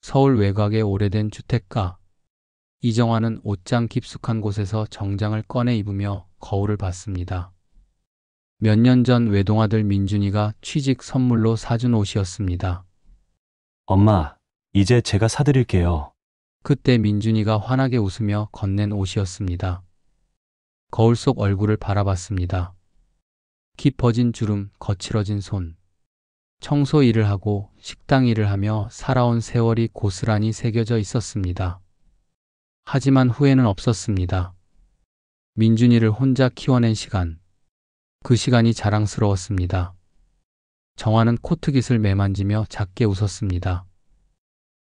서울 외곽의 오래된 주택가. 이정화는 옷장 깊숙한 곳에서 정장을 꺼내 입으며 거울을 봤습니다. 몇 년 전 외동아들 민준이가 취직 선물로 사준 옷이었습니다. 엄마, 이제 제가 사드릴게요. 그때 민준이가 환하게 웃으며 건넨 옷이었습니다. 거울 속 얼굴을 바라봤습니다. 깊어진 주름, 거칠어진 손. 청소 일을 하고 식당 일을 하며 살아온 세월이 고스란히 새겨져 있었습니다. 하지만 후회는 없었습니다. 민준이를 혼자 키워낸 시간. 그 시간이 자랑스러웠습니다. 정화는 코트깃을 매만지며 작게 웃었습니다.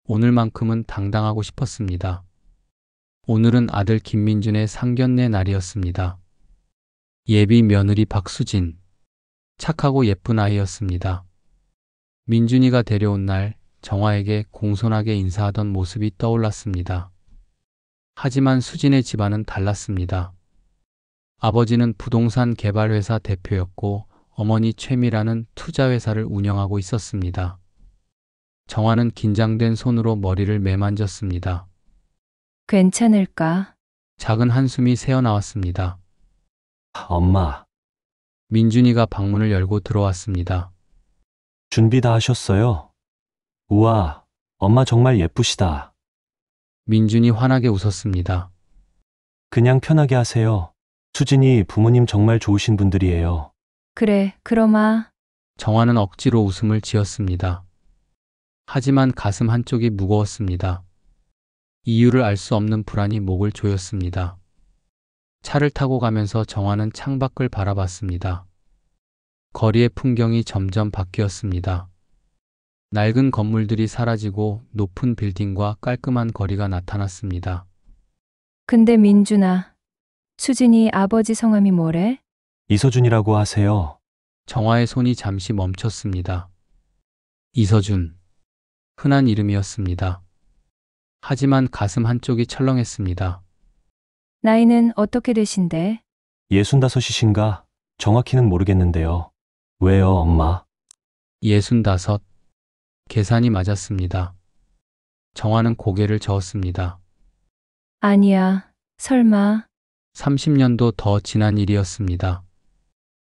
오늘만큼은 당당하고 싶었습니다. 오늘은 아들 김민준의 상견례 날이었습니다. 예비 며느리 박수진. 착하고 예쁜 아이였습니다. 민준이가 데려온 날 정화에게 공손하게 인사하던 모습이 떠올랐습니다. 하지만 수진의 집안은 달랐습니다. 아버지는 부동산 개발회사 대표였고 어머니 최미라는 투자회사를 운영하고 있었습니다. 정화는 긴장된 손으로 머리를 매만졌습니다. 괜찮을까? 작은 한숨이 새어나왔습니다. 엄마, 민준이가 방문을 열고 들어왔습니다. 준비 다 하셨어요? 우와, 엄마 정말 예쁘시다. 민준이 환하게 웃었습니다. 그냥 편하게 하세요. 수진이 부모님 정말 좋으신 분들이에요. 그래, 그러마. 정화는 억지로 웃음을 지었습니다. 하지만 가슴 한쪽이 무거웠습니다. 이유를 알 수 없는 불안이 목을 조였습니다. 차를 타고 가면서 정화는 창밖을 바라봤습니다. 거리의 풍경이 점점 바뀌었습니다. 낡은 건물들이 사라지고 높은 빌딩과 깔끔한 거리가 나타났습니다. 근데 민준아, 수진이 아버지 성함이 뭐래? 이서준이라고 하세요. 정화의 손이 잠시 멈췄습니다. 이서준. 흔한 이름이었습니다. 하지만 가슴 한쪽이 철렁했습니다. 나이는 어떻게 되신데? 65이신가? 정확히는 모르겠는데요. 왜요, 엄마? 65. 계산이 맞았습니다. 정화는 고개를 저었습니다. 아니야, 설마. 30년도 더 지난 일이었습니다.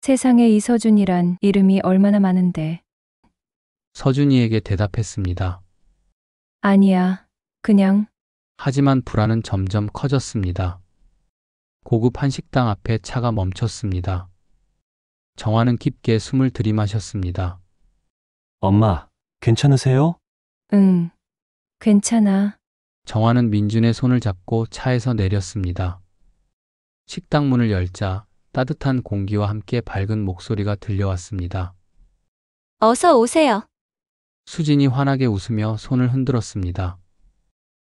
세상에 이서준이란 이름이 얼마나 많은데. 서준이에게 대답했습니다. 아니야, 그냥. 하지만 불안은 점점 커졌습니다. 고급 한식당 앞에 차가 멈췄습니다. 정화는 깊게 숨을 들이마셨습니다. 엄마, 괜찮으세요? 응, 괜찮아. 정화는 민준의 손을 잡고 차에서 내렸습니다. 식당 문을 열자 따뜻한 공기와 함께 밝은 목소리가 들려왔습니다. 어서 오세요. 수진이 환하게 웃으며 손을 흔들었습니다.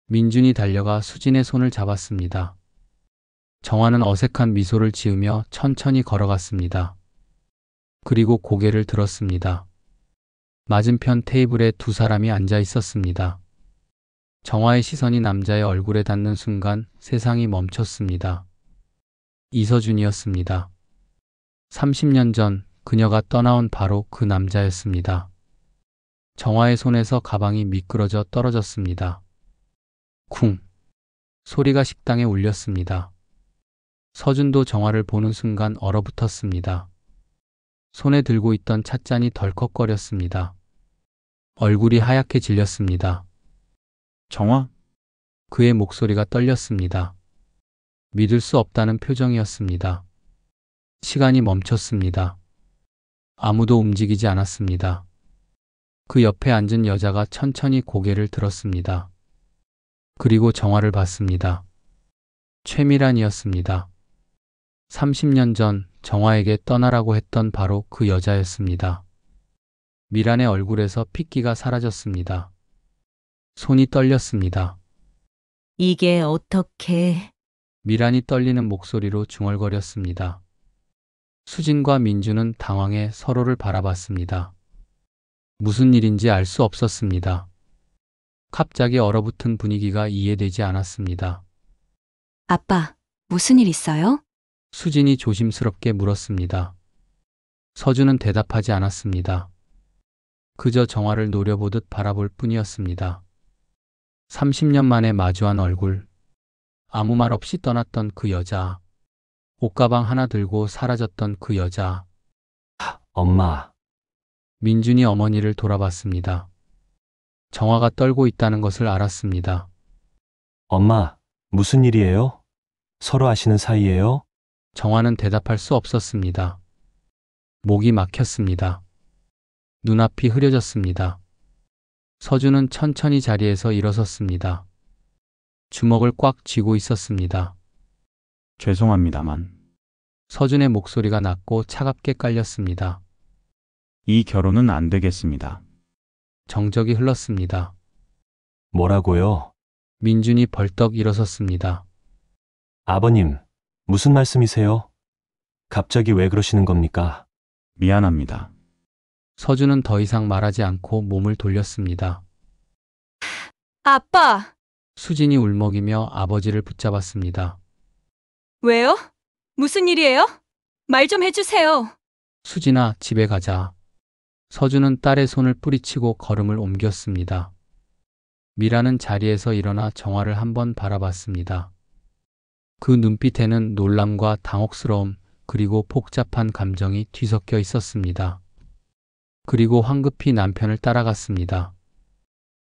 민준이 달려가 수진의 손을 잡았습니다. 정화는 어색한 미소를 지으며 천천히 걸어갔습니다. 그리고 고개를 들었습니다. 맞은편 테이블에 두 사람이 앉아 있었습니다. 정화의 시선이 남자의 얼굴에 닿는 순간 세상이 멈췄습니다. 이서준이었습니다. 30년 전 그녀가 떠나온 바로 그 남자였습니다. 정화의 손에서 가방이 미끄러져 떨어졌습니다. 쿵! 소리가 식당에 울렸습니다. 서준도 정화를 보는 순간 얼어붙었습니다. 손에 들고 있던 찻잔이 덜컥거렸습니다. 얼굴이 하얗게 질렸습니다. 정화? 그의 목소리가 떨렸습니다. 믿을 수 없다는 표정이었습니다. 시간이 멈췄습니다. 아무도 움직이지 않았습니다. 그 옆에 앉은 여자가 천천히 고개를 들었습니다. 그리고 정화를 봤습니다. 최미란이었습니다. 30년 전 정화에게 떠나라고 했던 바로 그 여자였습니다. 미란의 얼굴에서 핏기가 사라졌습니다. 손이 떨렸습니다. 이게 어떻게... 미란이 떨리는 목소리로 중얼거렸습니다. 수진과 민주는 당황해 서로를 바라봤습니다. 무슨 일인지 알 수 없었습니다. 갑자기 얼어붙은 분위기가 이해되지 않았습니다. 아빠, 무슨 일 있어요? 수진이 조심스럽게 물었습니다. 서준은 대답하지 않았습니다. 그저 정화를 노려보듯 바라볼 뿐이었습니다. 30년 만에 마주한 얼굴. 아무 말 없이 떠났던 그 여자. 옷가방 하나 들고 사라졌던 그 여자. 엄마, 민준이 어머니를 돌아봤습니다. 정화가 떨고 있다는 것을 알았습니다. 엄마, 무슨 일이에요? 서로 아시는 사이예요? 정화는 대답할 수 없었습니다. 목이 막혔습니다. 눈앞이 흐려졌습니다. 서준은 천천히 자리에서 일어섰습니다. 주먹을 꽉 쥐고 있었습니다. 죄송합니다만 서준의 목소리가 낮고 차갑게 깔렸습니다. 이 결혼은 안 되겠습니다. 정적이 흘렀습니다. 뭐라고요? 민준이 벌떡 일어섰습니다. 아버님, 무슨 말씀이세요? 갑자기 왜 그러시는 겁니까? 미안합니다. 서준은 더 이상 말하지 않고 몸을 돌렸습니다. 아빠, 수진이 울먹이며 아버지를 붙잡았습니다. 왜요? 무슨 일이에요? 말 좀 해주세요. 수진아, 집에 가자. 서준은 딸의 손을 뿌리치고 걸음을 옮겼습니다. 미라는 자리에서 일어나 정화를 한번 바라봤습니다. 그 눈빛에는 놀람과 당혹스러움, 그리고 복잡한 감정이 뒤섞여 있었습니다. 그리고 황급히 남편을 따라갔습니다.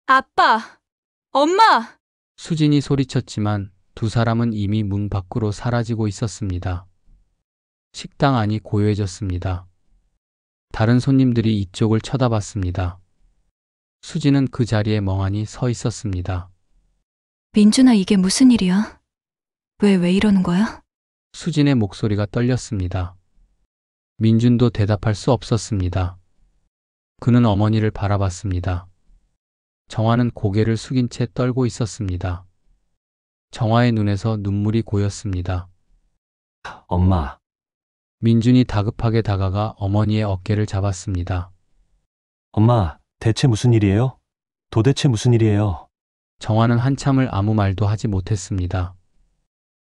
아빠, 엄마! 수진이 소리쳤지만 두 사람은 이미 문 밖으로 사라지고 있었습니다. 식당 안이 고요해졌습니다. 다른 손님들이 이쪽을 쳐다봤습니다. 수진은 그 자리에 멍하니 서 있었습니다. 민준아, 이게 무슨 일이야? 왜 이러는 거야? 수진의 목소리가 떨렸습니다. 민준도 대답할 수 없었습니다. 그는 어머니를 바라봤습니다. 정화는 고개를 숙인 채 떨고 있었습니다. 정화의 눈에서 눈물이 고였습니다. 엄마, 민준이 다급하게 다가가 어머니의 어깨를 잡았습니다. 엄마, 대체 무슨 일이에요? 도대체 무슨 일이에요? 정화는 한참을 아무 말도 하지 못했습니다.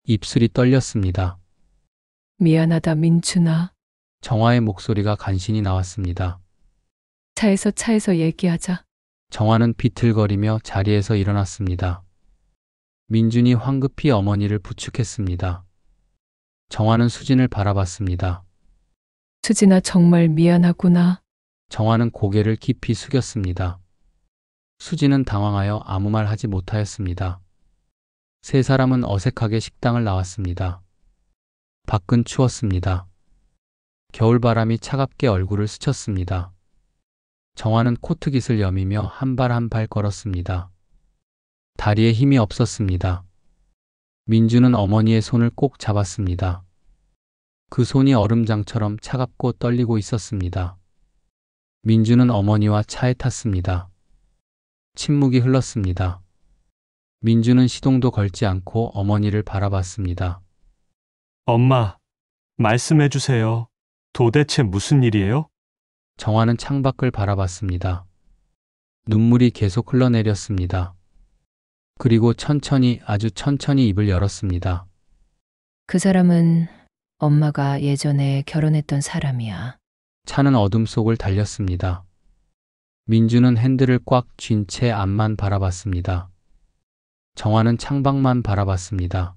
입술이 떨렸습니다. 미안하다, 민준아. 정화의 목소리가 간신히 나왔습니다. 차에서 얘기하자. 정화는 비틀거리며 자리에서 일어났습니다. 민준이 황급히 어머니를 부축했습니다. 정화는 수진을 바라봤습니다. 수진아, 정말 미안하구나. 정화는 고개를 깊이 숙였습니다. 수진은 당황하여 아무 말 하지 못하였습니다. 세 사람은 어색하게 식당을 나왔습니다. 밖은 추웠습니다. 겨울바람이 차갑게 얼굴을 스쳤습니다. 정화는 코트깃을 여미며 한 발 한 발 걸었습니다. 다리에 힘이 없었습니다. 민주는 어머니의 손을 꼭 잡았습니다. 그 손이 얼음장처럼 차갑고 떨리고 있었습니다. 민주는 어머니와 차에 탔습니다. 침묵이 흘렀습니다. 민주는 시동도 걸지 않고 어머니를 바라봤습니다. 엄마, 말씀해 주세요. 도대체 무슨 일이에요? 정화는 창밖을 바라봤습니다. 눈물이 계속 흘러내렸습니다. 그리고 천천히, 아주 천천히 입을 열었습니다. 그 사람은 엄마가 예전에 결혼했던 사람이야. 차는 어둠 속을 달렸습니다. 민주는 핸들을 꽉 쥔 채 앞만 바라봤습니다. 정화는 창밖만 바라봤습니다.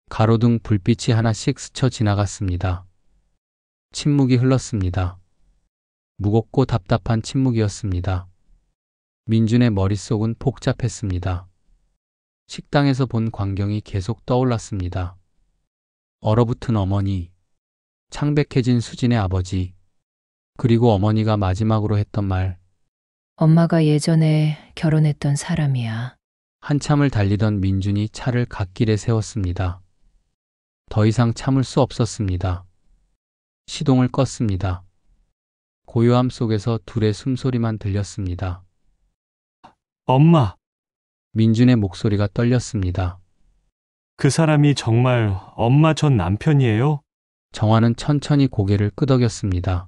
가로등 불빛이 하나씩 스쳐 지나갔습니다. 침묵이 흘렀습니다. 무겁고 답답한 침묵이었습니다. 민준의 머릿속은 복잡했습니다. 식당에서 본 광경이 계속 떠올랐습니다. 얼어붙은 어머니, 창백해진 수진의 아버지, 그리고 어머니가 마지막으로 했던 말. 엄마가 예전에 결혼했던 사람이야. 한참을 달리던 민준이 차를 갓길에 세웠습니다. 더 이상 참을 수 없었습니다. 시동을 껐습니다. 고요함 속에서 둘의 숨소리만 들렸습니다. 엄마, 민준의 목소리가 떨렸습니다. 그 사람이 정말 엄마 전 남편이에요? 정화는 천천히 고개를 끄덕였습니다.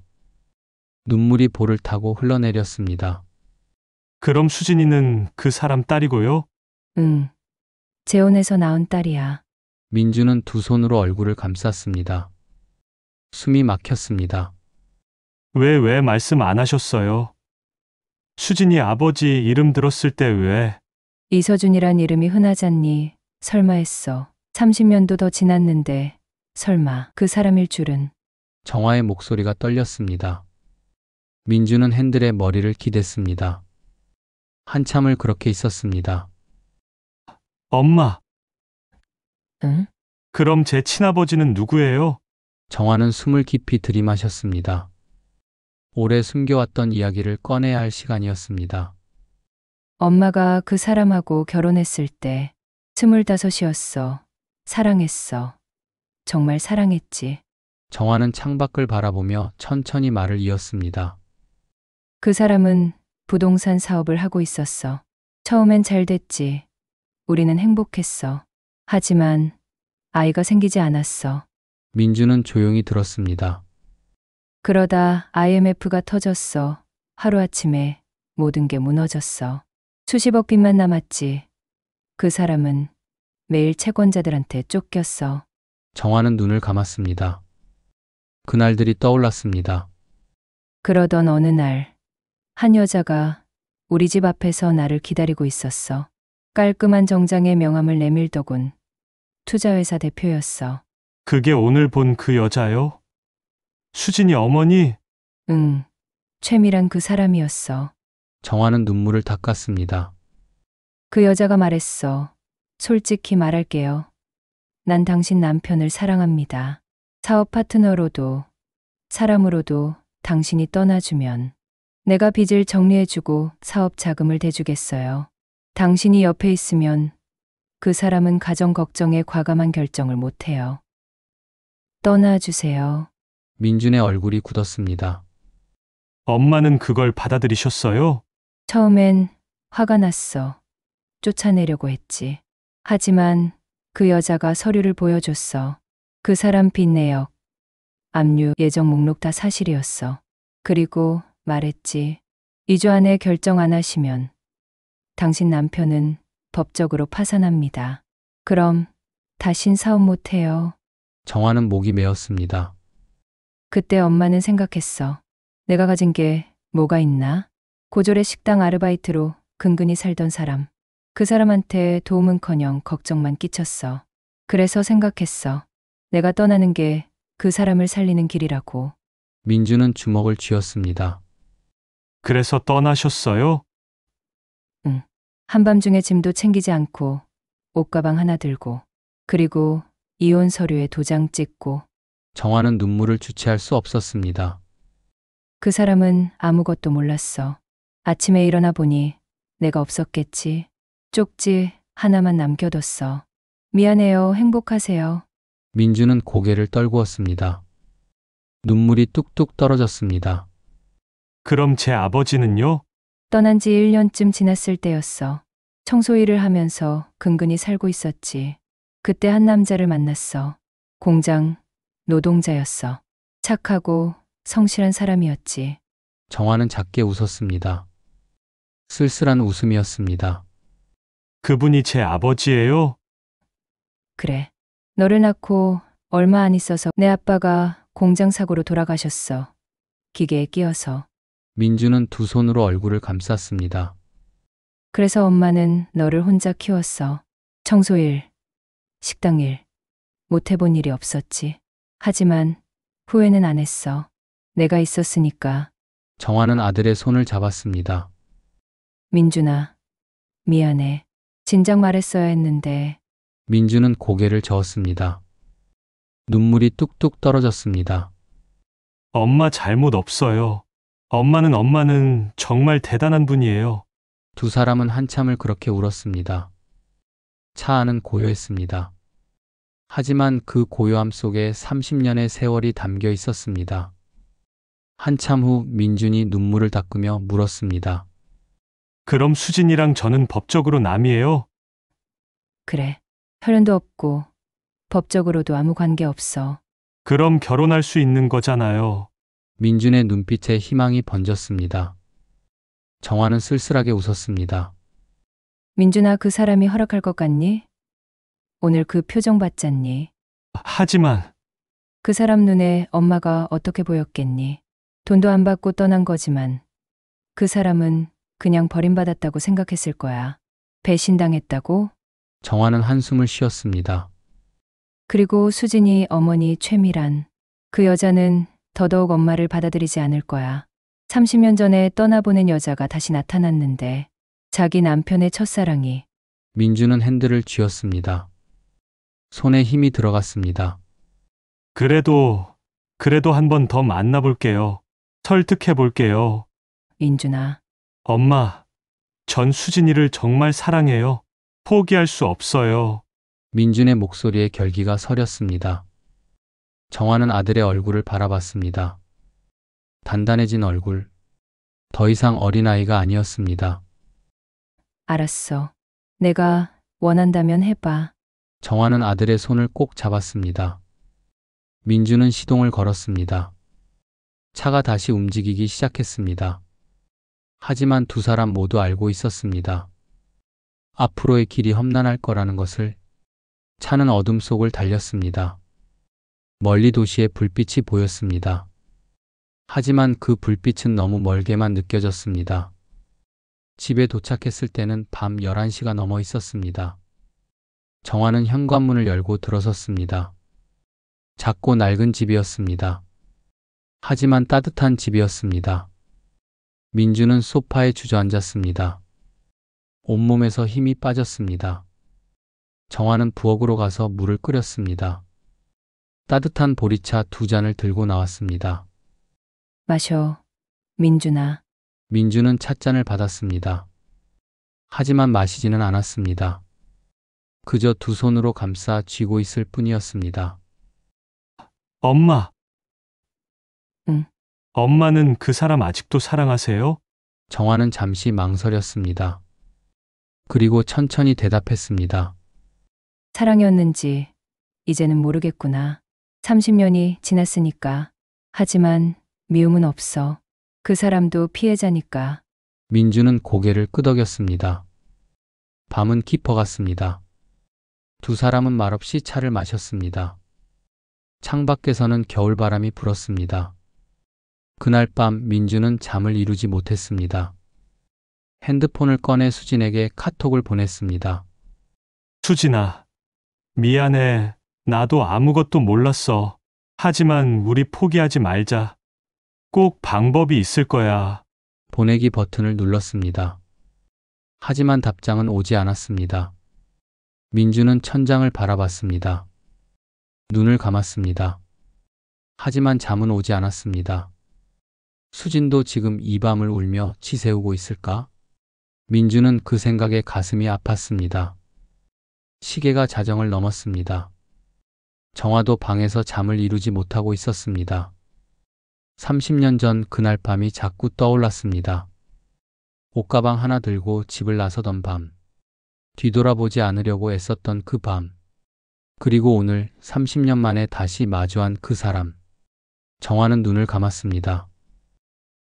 눈물이 볼을 타고 흘러내렸습니다. 그럼 수진이는 그 사람 딸이고요? 응. 재혼해서 낳은 딸이야. 민준은 두 손으로 얼굴을 감쌌습니다. 숨이 막혔습니다. 왜 말씀 안 하셨어요? 수진이 아버지 이름 들었을 때 왜? 이서준이란 이름이 흔하잖니. 설마 했어. 30년도 더 지났는데 설마 그 사람일 줄은. 정화의 목소리가 떨렸습니다. 민주는 핸들에 머리를 기댔습니다. 한참을 그렇게 있었습니다. 엄마, 응? 그럼 제 친아버지는 누구예요? 정화는 숨을 깊이 들이마셨습니다. 오래 숨겨왔던 이야기를 꺼내야 할 시간이었습니다. 엄마가 그 사람하고 결혼했을 때 25이었어. 사랑했어. 정말 사랑했지. 정화는 창밖을 바라보며 천천히 말을 이었습니다. 그 사람은 부동산 사업을 하고 있었어. 처음엔 잘 됐지. 우리는 행복했어. 하지만 아이가 생기지 않았어. 민주는 조용히 들었습니다. 그러다 IMF가 터졌어. 하루아침에 모든 게 무너졌어. 수십억 빚만 남았지. 그 사람은 매일 채권자들한테 쫓겼어. 정화는 눈을 감았습니다. 그날들이 떠올랐습니다. 그러던 어느 날, 한 여자가 우리 집 앞에서 나를 기다리고 있었어. 깔끔한 정장에 명함을 내밀더군. 투자회사 대표였어. 그게 오늘 본 그 여자요? 수진이 어머니? 응, 최미란 그 사람이었어. 정화는 눈물을 닦았습니다. 그 여자가 말했어. 솔직히 말할게요. 난 당신 남편을 사랑합니다. 사업 파트너로도, 사람으로도 당신이 떠나주면 내가 빚을 정리해주고 사업 자금을 대주겠어요. 당신이 옆에 있으면 그 사람은 가정 걱정에 과감한 결정을 못해요. 떠나주세요. 민준의 얼굴이 굳었습니다. 엄마는 그걸 받아들이셨어요? 처음엔 화가 났어. 쫓아내려고 했지. 하지만 그 여자가 서류를 보여줬어. 그 사람 빚 내역, 압류 예정 목록 다 사실이었어. 그리고 말했지. 2주 안에 결정 안 하시면 당신 남편은 법적으로 파산합니다. 그럼 다신 사업 못해요. 정화는 목이 메었습니다. 그때 엄마는 생각했어. 내가 가진 게 뭐가 있나? 고졸의 식당 아르바이트로 근근히 살던 사람. 그 사람한테 도움은커녕 걱정만 끼쳤어. 그래서 생각했어. 내가 떠나는 게 그 사람을 살리는 길이라고. 민주는 주먹을 쥐었습니다. 그래서 떠나셨어요? 한밤중에 짐도 챙기지 않고 옷가방 하나 들고 그리고 이혼 서류에 도장 찍고. 정화는 눈물을 주체할 수 없었습니다. 그 사람은 아무것도 몰랐어. 아침에 일어나 보니 내가 없었겠지. 쪽지 하나만 남겨뒀어. 미안해요. 행복하세요. 민주는 고개를 떨구었습니다. 눈물이 뚝뚝 떨어졌습니다. 그럼 제 아버지는요? 떠난 지 1년쯤 지났을 때였어. 청소 일을 하면서 근근히 살고 있었지. 그때 한 남자를 만났어. 공장 노동자였어. 착하고 성실한 사람이었지. 정화는 작게 웃었습니다. 쓸쓸한 웃음이었습니다. 그분이 제 아버지예요? 그래. 너를 낳고 얼마 안 있어서 내 아빠가 공장 사고로 돌아가셨어. 기계에 끼어서. 민주는 두 손으로 얼굴을 감쌌습니다. 그래서 엄마는 너를 혼자 키웠어. 청소일, 식당일, 못 해본 일이 없었지. 하지만 후회는 안 했어. 내가 있었으니까. 정화는 아들의 손을 잡았습니다. 민준아, 미안해. 진작 말했어야 했는데. 민주는 고개를 저었습니다. 눈물이 뚝뚝 떨어졌습니다. 엄마 잘못 없어요. 엄마는 정말 대단한 분이에요. 두 사람은 한참을 그렇게 울었습니다. 차 안은 고요했습니다. 하지만 그 고요함 속에 30년의 세월이 담겨 있었습니다. 한참 후 민준이 눈물을 닦으며 물었습니다. 그럼 수진이랑 저는 법적으로 남이에요? 그래. 혈연도 없고 법적으로도 아무 관계 없어. 그럼 결혼할 수 있는 거잖아요. 민준의 눈빛에 희망이 번졌습니다. 정화는 쓸쓸하게 웃었습니다. 민준아, 그 사람이 허락할 것 같니? 오늘 그 표정 봤잖니? 하지만 그 사람 눈에 엄마가 어떻게 보였겠니? 돈도 안 받고 떠난 거지만 그 사람은 그냥 버림받았다고 생각했을 거야. 배신당했다고? 정화는 한숨을 쉬었습니다. 그리고 수진이 어머니 최미란. 그 여자는 더더욱 엄마를 받아들이지 않을 거야. 30년 전에 떠나보낸 여자가 다시 나타났는데 자기 남편의 첫사랑이. 민주는 핸들을 쥐었습니다. 손에 힘이 들어갔습니다. 그래도 한 번 더 만나볼게요. 설득해 볼게요. 민준아, 엄마, 전 수진이를 정말 사랑해요. 포기할 수 없어요. 민준의 목소리에 결기가 서렸습니다. 정화는 아들의 얼굴을 바라봤습니다. 단단해진 얼굴. 더 이상 어린아이가 아니었습니다. 알았어. 내가 원한다면 해봐. 정화는 아들의 손을 꼭 잡았습니다. 민주는 시동을 걸었습니다. 차가 다시 움직이기 시작했습니다. 하지만 두 사람 모두 알고 있었습니다. 앞으로의 길이 험난할 거라는 것을. 차는 어둠 속을 달렸습니다. 멀리 도시의 불빛이 보였습니다. 하지만 그 불빛은 너무 멀게만 느껴졌습니다. 집에 도착했을 때는 밤 11시가 넘어 있었습니다. 정화는 현관문을 열고 들어섰습니다. 작고 낡은 집이었습니다. 하지만 따뜻한 집이었습니다. 민주는 소파에 주저앉았습니다. 온몸에서 힘이 빠졌습니다. 정화는 부엌으로 가서 물을 끓였습니다. 따뜻한 보리차 2잔을 들고 나왔습니다. 마셔. 민준아. 민주는 찻잔을 받았습니다. 하지만 마시지는 않았습니다. 그저 두 손으로 감싸 쥐고 있을 뿐이었습니다. 엄마. 응. 엄마는 그 사람 아직도 사랑하세요? 정화는 잠시 망설였습니다. 그리고 천천히 대답했습니다. 사랑이었는지 이제는 모르겠구나. 30년이 지났으니까. 하지만 미움은 없어. 그 사람도 피해자니까. 민주는 고개를 끄덕였습니다. 밤은 깊어갔습니다. 두 사람은 말없이 차를 마셨습니다. 창밖에서는 겨울바람이 불었습니다. 그날 밤 민주는 잠을 이루지 못했습니다. 핸드폰을 꺼내 수진에게 카톡을 보냈습니다. 수진아, 미안해. 나도 아무것도 몰랐어. 하지만 우리 포기하지 말자. 꼭 방법이 있을 거야. 보내기 버튼을 눌렀습니다. 하지만 답장은 오지 않았습니다. 민주는 천장을 바라봤습니다. 눈을 감았습니다. 하지만 잠은 오지 않았습니다. 수진도 지금 이 밤을 울며 치새우고 있을까? 민주는 그 생각에 가슴이 아팠습니다. 시계가 자정을 넘었습니다. 정화도 방에서 잠을 이루지 못하고 있었습니다. 30년 전 그날 밤이 자꾸 떠올랐습니다. 옷가방 하나 들고 집을 나서던 밤. 뒤돌아보지 않으려고 애썼던 그 밤. 그리고 오늘 30년 만에 다시 마주한 그 사람. 정화는 눈을 감았습니다.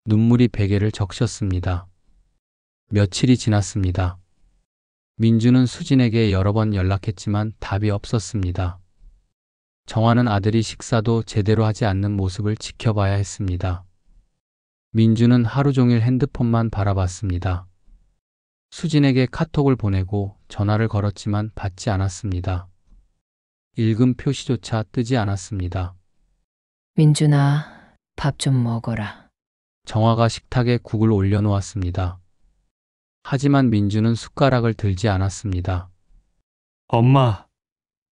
눈물이 베개를 적셨습니다. 며칠이 지났습니다. 민주는 수진에게 여러 번 연락했지만 답이 없었습니다. 정화는 아들이 식사도 제대로 하지 않는 모습을 지켜봐야 했습니다. 민주는 하루 종일 핸드폰만 바라봤습니다. 수진에게 카톡을 보내고 전화를 걸었지만 받지 않았습니다. 읽음 표시조차 뜨지 않았습니다. 민준아, 밥 좀 먹어라. 정화가 식탁에 국을 올려놓았습니다. 하지만 민주는 숟가락을 들지 않았습니다. 엄마,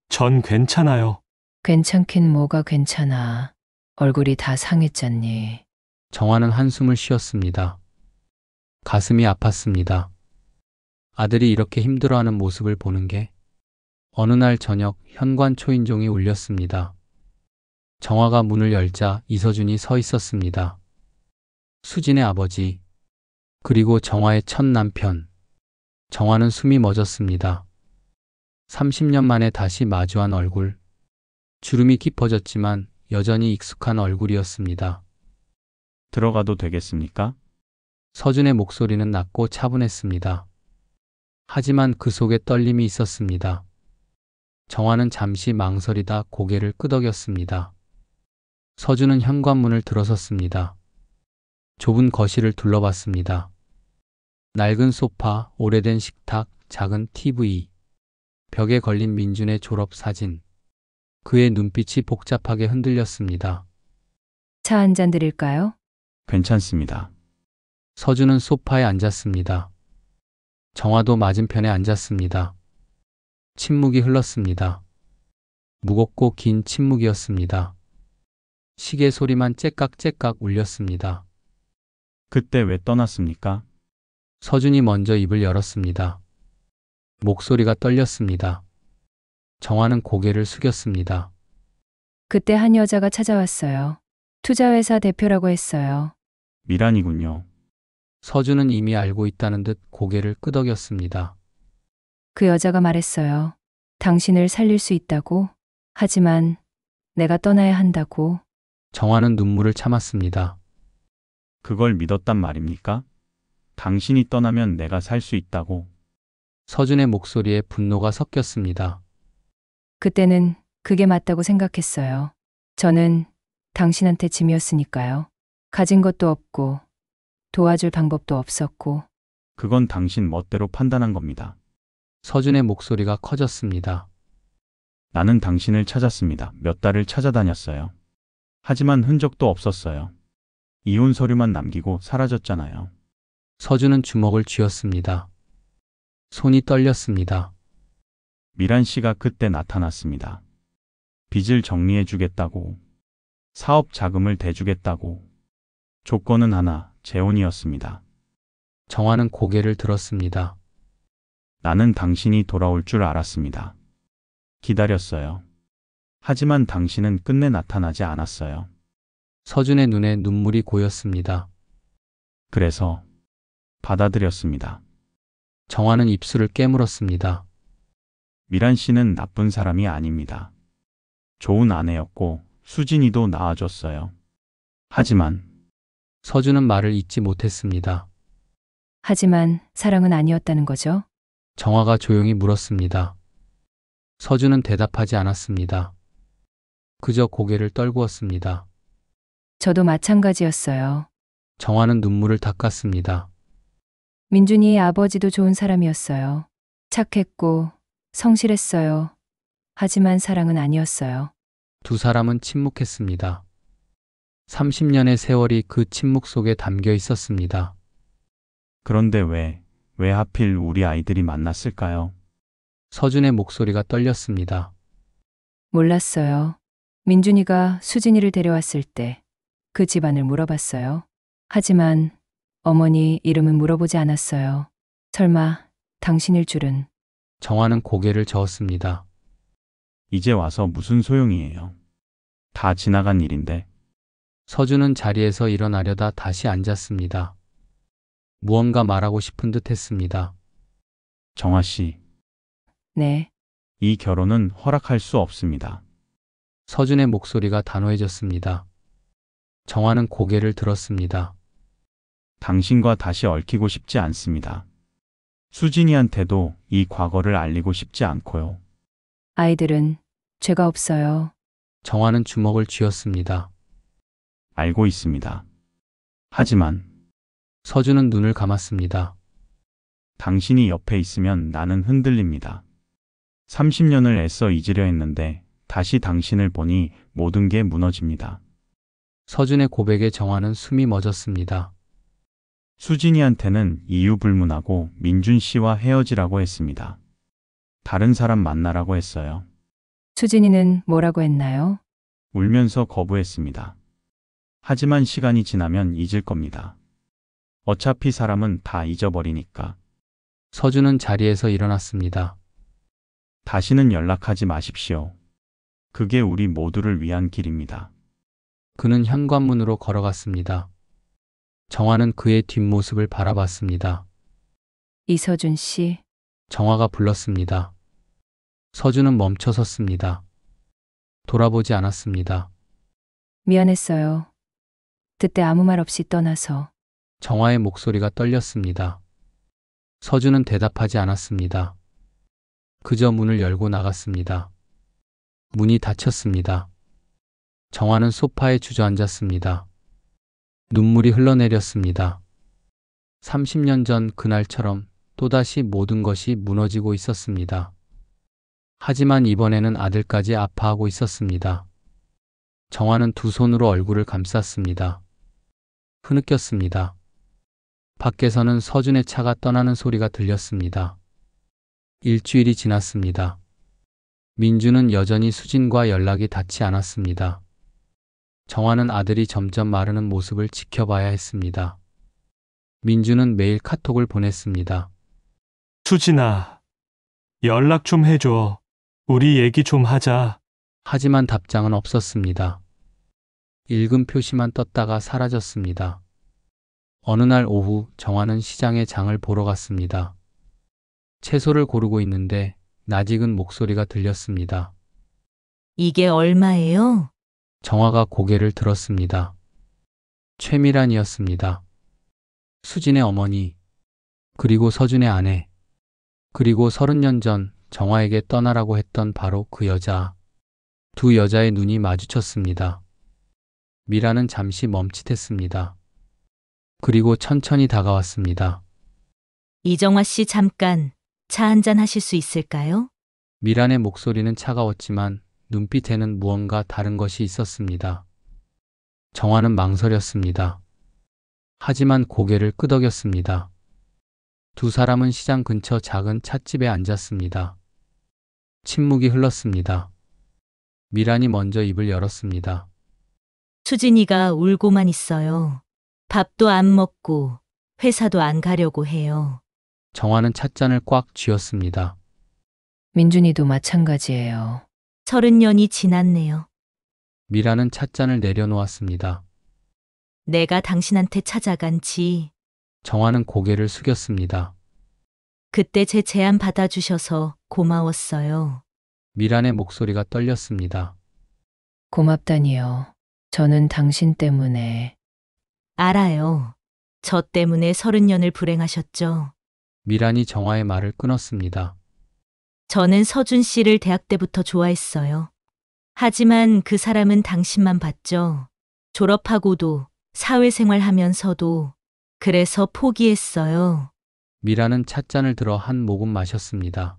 전 괜찮아요. 괜찮긴 뭐가 괜찮아. 얼굴이 다 상했잖니. 정화는 한숨을 쉬었습니다. 가슴이 아팠습니다. 아들이 이렇게 힘들어하는 모습을 보는 게. 어느 날 저녁 현관 초인종이 울렸습니다. 정화가 문을 열자 이서준이 서 있었습니다. 수진의 아버지, 그리고 정화의 첫 남편. 정화는 숨이 멎었습니다. 30년 만에 다시 마주한 얼굴. 주름이 깊어졌지만 여전히 익숙한 얼굴이었습니다. 들어가도 되겠습니까? 서준의 목소리는 낮고 차분했습니다. 하지만 그 속에 떨림이 있었습니다. 정화는 잠시 망설이다 고개를 끄덕였습니다. 서준은 현관문을 들어섰습니다. 좁은 거실을 둘러봤습니다. 낡은 소파, 오래된 식탁, 작은 TV, 벽에 걸린 민준의 졸업 사진. 그의 눈빛이 복잡하게 흔들렸습니다. 차 한 잔 드릴까요? 괜찮습니다. 서준은 소파에 앉았습니다. 정화도 맞은편에 앉았습니다. 침묵이 흘렀습니다. 무겁고 긴 침묵이었습니다. 시계 소리만 째깍째깍 울렸습니다. 그때 왜 떠났습니까? 서준이 먼저 입을 열었습니다. 목소리가 떨렸습니다. 정화는 고개를 숙였습니다. 그때 한 여자가 찾아왔어요. 투자회사 대표라고 했어요. 미란이군요. 서준은 이미 알고 있다는 듯 고개를 끄덕였습니다. 그 여자가 말했어요. 당신을 살릴 수 있다고. 하지만 내가 떠나야 한다고. 정화는 눈물을 참았습니다. 그걸 믿었단 말입니까? 당신이 떠나면 내가 살 수 있다고. 서준의 목소리에 분노가 섞였습니다. 그때는 그게 맞다고 생각했어요. 저는 당신한테 짐이었으니까요. 가진 것도 없고 도와줄 방법도 없었고. 그건 당신 멋대로 판단한 겁니다. 서준의 목소리가 커졌습니다. 나는 당신을 찾았습니다. 몇 달을 찾아다녔어요. 하지만 흔적도 없었어요. 이혼 서류만 남기고 사라졌잖아요. 서준은 주먹을 쥐었습니다. 손이 떨렸습니다. 미란 씨가 그때 나타났습니다. 빚을 정리해 주겠다고. 사업 자금을 대주겠다고. 조건은 하나, 재혼이었습니다. 정화는 고개를 들었습니다. 나는 당신이 돌아올 줄 알았습니다. 기다렸어요. 하지만 당신은 끝내 나타나지 않았어요. 서준의 눈에 눈물이 고였습니다. 그래서 받아들였습니다. 정화는 입술을 깨물었습니다. 미란 씨는 나쁜 사람이 아닙니다. 좋은 아내였고 수진이도 낳아줬어요. 하지만 서준은 말을 잇지 못했습니다. 하지만 사랑은 아니었다는 거죠. 정화가 조용히 물었습니다. 서준은 대답하지 않았습니다. 그저 고개를 떨구었습니다. 저도 마찬가지였어요. 정화는 눈물을 닦았습니다. 민준이의 아버지도 좋은 사람이었어요. 착했고 성실했어요. 하지만 사랑은 아니었어요. 두 사람은 침묵했습니다. 30년의 세월이 그 침묵 속에 담겨 있었습니다. 그런데 왜 하필 우리 아이들이 만났을까요? 서준의 목소리가 떨렸습니다. 몰랐어요. 민준이가 수진이를 데려왔을 때 그 집안을 물어봤어요. 하지만 어머니 이름은 물어보지 않았어요. 설마 당신일 줄은. 정화는 고개를 저었습니다. 이제 와서 무슨 소용이에요. 다 지나간 일인데. 서준은 자리에서 일어나려다 다시 앉았습니다. 무언가 말하고 싶은 듯 했습니다. 정화 씨, 네. 이 결혼은 허락할 수 없습니다. 서준의 목소리가 단호해졌습니다. 정화는 고개를 들었습니다. 당신과 다시 얽히고 싶지 않습니다. 수진이한테도 이 과거를 알리고 싶지 않고요. 아이들은 죄가 없어요. 정화는 주먹을 쥐었습니다. 알고 있습니다. 하지만 서준은 눈을 감았습니다. 당신이 옆에 있으면 나는 흔들립니다. 30년을 애써 잊으려 했는데 다시 당신을 보니 모든 게 무너집니다. 서준의 고백에 정화는 숨이 멎었습니다. 수진이한테는 이유 불문하고 민준 씨와 헤어지라고 했습니다. 다른 사람 만나라고 했어요. 수진이는 뭐라고 했나요? 울면서 거부했습니다. 하지만 시간이 지나면 잊을 겁니다. 어차피 사람은 다 잊어버리니까. 서준은 자리에서 일어났습니다. 다시는 연락하지 마십시오. 그게 우리 모두를 위한 길입니다. 그는 현관문으로 걸어갔습니다. 정화는 그의 뒷모습을 바라봤습니다. 이서준 씨. 정화가 불렀습니다. 서준은 멈춰 섰습니다. 돌아보지 않았습니다. 미안했어요. 그때 아무 말 없이 떠나서. 정화의 목소리가 떨렸습니다. 서준은 대답하지 않았습니다. 그저 문을 열고 나갔습니다. 문이 닫혔습니다. 정화는 소파에 주저앉았습니다. 눈물이 흘러내렸습니다. 30년 전 그날처럼 또다시 모든 것이 무너지고 있었습니다. 하지만 이번에는 아들까지 아파하고 있었습니다. 정화는 두 손으로 얼굴을 감쌌습니다. 흐느꼈습니다. 밖에서는 서준의 차가 떠나는 소리가 들렸습니다. 일주일이 지났습니다. 민주는 여전히 수진과 연락이 닿지 않았습니다. 정화는 아들이 점점 마르는 모습을 지켜봐야 했습니다. 민주는 매일 카톡을 보냈습니다. 수진아, 연락 좀 해줘. 우리 얘기 좀 하자. 하지만 답장은 없었습니다. 읽음 표시만 떴다가 사라졌습니다. 어느 날 오후 정화는 시장에 장을 보러 갔습니다. 채소를 고르고 있는데 낯익은 목소리가 들렸습니다. 이게 얼마예요? 정화가 고개를 들었습니다. 최미란이었습니다. 수진의 어머니, 그리고 서준의 아내, 그리고 30년 전 정화에게 떠나라고 했던 바로 그 여자. 두 여자의 눈이 마주쳤습니다. 미라는 잠시 멈칫했습니다. 그리고 천천히 다가왔습니다. 이정화 씨 잠깐 차 한잔 하실 수 있을까요? 미란의 목소리는 차가웠지만 눈빛에는 무언가 다른 것이 있었습니다. 정화는 망설였습니다. 하지만 고개를 끄덕였습니다. 두 사람은 시장 근처 작은 찻집에 앉았습니다. 침묵이 흘렀습니다. 미란이 먼저 입을 열었습니다. 수진이가 울고만 있어요. 밥도 안 먹고 회사도 안 가려고 해요. 정화는 찻잔을 꽉 쥐었습니다. 민준이도 마찬가지예요. 30년이 지났네요. 미라는 찻잔을 내려놓았습니다. 내가 당신한테 찾아간 지 정화는 고개를 숙였습니다. 그때 제 제안 받아주셔서 고마웠어요. 미란의 목소리가 떨렸습니다. 고맙다니요. 저는 당신 때문에. 알아요. 저 때문에 30년을 불행하셨죠. 미란이 정화의 말을 끊었습니다. 저는 서준 씨를 대학 때부터 좋아했어요. 하지만 그 사람은 당신만 봤죠. 졸업하고도 사회생활 하면서도 그래서 포기했어요. 미라는 찻잔을 들어 한 모금 마셨습니다.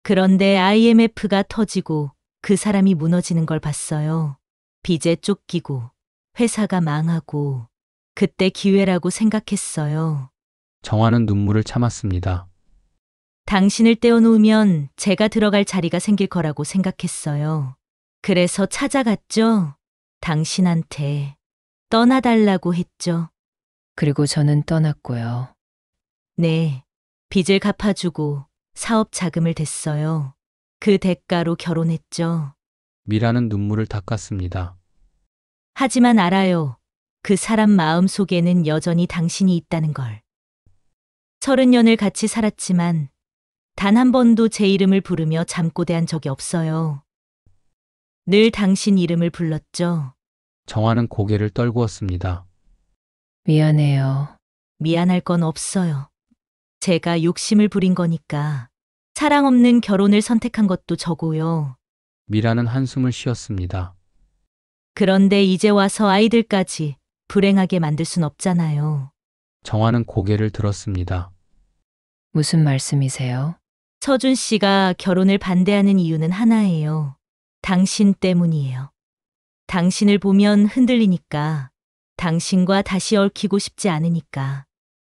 그런데 IMF가 터지고 그 사람이 무너지는 걸 봤어요. 빚에 쫓기고 회사가 망하고 그때 기회라고 생각했어요. 정화는 눈물을 참았습니다. 당신을 떼어놓으면 제가 들어갈 자리가 생길 거라고 생각했어요. 그래서 찾아갔죠. 당신한테 떠나달라고 했죠. 그리고 저는 떠났고요. 네, 빚을 갚아주고 사업 자금을 댔어요. 그 대가로 결혼했죠. 미라는 눈물을 닦았습니다. 하지만 알아요. 그 사람 마음 속에는 여전히 당신이 있다는 걸. 30년을 같이 살았지만 단 한 번도 제 이름을 부르며 잠꼬대한 적이 없어요. 늘 당신 이름을 불렀죠. 정화는 고개를 떨구었습니다. 미안해요. 미안할 건 없어요. 제가 욕심을 부린 거니까. 사랑 없는 결혼을 선택한 것도 저고요. 미라는 한숨을 쉬었습니다. 그런데 이제 와서 아이들까지 불행하게 만들 순 없잖아요. 정화는 고개를 들었습니다. 무슨 말씀이세요? 서준 씨가 결혼을 반대하는 이유는 하나예요. 당신 때문이에요. 당신을 보면 흔들리니까. 당신과 다시 얽히고 싶지 않으니까.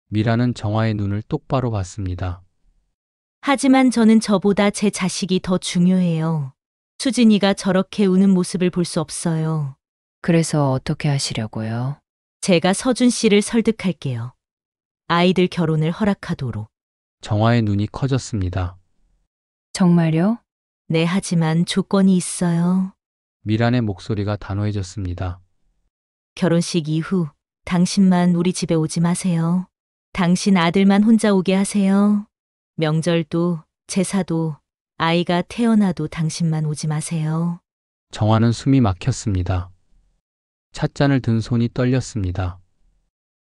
미라는 정화의 눈을 똑바로 봤습니다. 하지만 저는 저보다 제 자식이 더 중요해요. 수진이가 저렇게 우는 모습을 볼 수 없어요. 그래서 어떻게 하시려고요? 제가 서준 씨를 설득할게요. 아이들 결혼을 허락하도록. 정화의 눈이 커졌습니다. 정말요? 네, 하지만 조건이 있어요. 미란의 목소리가 단호해졌습니다. 결혼식 이후 당신만 우리 집에 오지 마세요. 당신 아들만 혼자 오게 하세요. 명절도 제사도 아이가 태어나도 당신만 오지 마세요. 정화는 숨이 막혔습니다. 찻잔을 든 손이 떨렸습니다.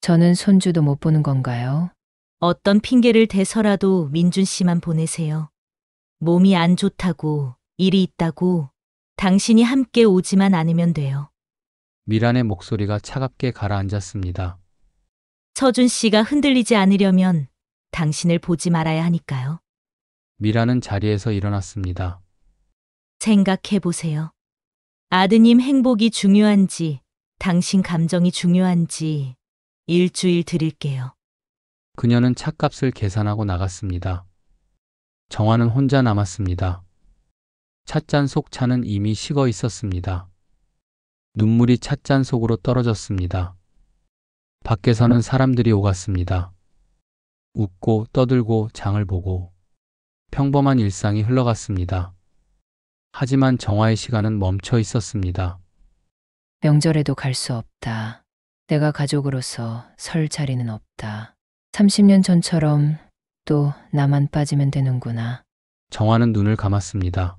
저는 손주도 못 보는 건가요? 어떤 핑계를 대서라도 민준 씨만 보내세요. 몸이 안 좋다고, 일이 있다고, 당신이 함께 오지만 않으면 돼요. 미란의 목소리가 차갑게 가라앉았습니다. 서준 씨가 흔들리지 않으려면 당신을 보지 말아야 하니까요. 미라는 자리에서 일어났습니다. 생각해 보세요. 아드님 행복이 중요한지, 당신 감정이 중요한지 일주일 드릴게요. 그녀는 차값을 계산하고 나갔습니다. 정화는 혼자 남았습니다. 찻잔 속 차는 이미 식어 있었습니다. 눈물이 찻잔 속으로 떨어졌습니다. 밖에서는 사람들이 오갔습니다. 웃고 떠들고 장을 보고 평범한 일상이 흘러갔습니다. 하지만 정화의 시간은 멈춰 있었습니다. 명절에도 갈 수 없다. 내가 가족으로서 설 자리는 없다. 30년 전처럼 또 나만 빠지면 되는구나. 정화는 눈을 감았습니다.